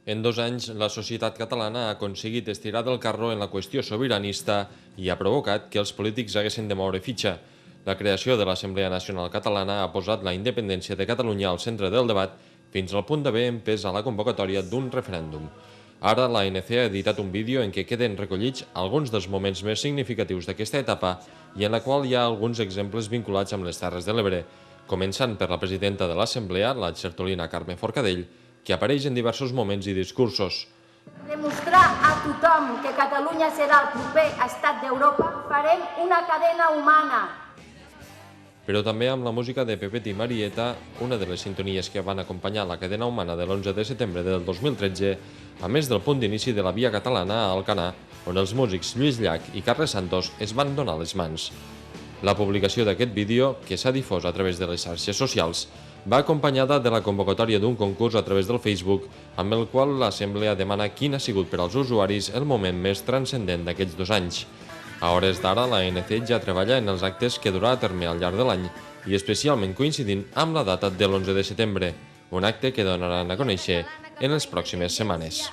En 2 anys, la societat catalana ha aconseguit estirar del carro en la qüestió sobiranista i ha provocat que els polítics haguessin de moure fitxa. La creació de l'Assemblea Nacional Catalana ha posat la independència de Catalunya al centre del debat fins al punt d'haver empès a la convocatòria d'un referèndum. Ara l'ANC ha editat un vídeo en què queden recollits alguns dels moments més significatius d'aquesta etapa i en la qual hi ha alguns exemples vinculats amb les Terres de l'Ebre, començant per la presidenta de l'Assemblea, la xertolina Carme Forcadell, que apareix en diversos moments i discursos. Demostrar a tothom que Catalunya serà el proper estat d'Europa, farem una cadena humana. Però també amb la música de Pepet i Marieta, una de les sintonies que van acompanyar la cadena humana de l'11 de setembre del 2013, a més del punt d'inici de la Via Catalana a Alcanar, on els músics Lluís Llach i Carles Santos es van donar les mans. La publicació d'aquest vídeo, que s'ha difós a través de les xarxes socials, va acompanyada de la convocatòria d'un concurs a través del Facebook, amb el qual l'Assemblea demana quin ha sigut per als usuaris el moment més transcendent d'aquests 2 anys. A hores d'ara, l'ANC ja treballa en els actes que durà a terme al llarg de l'any i especialment coincidint amb la data de l'11 de setembre, un acte que donaran a conèixer en les pròximes setmanes.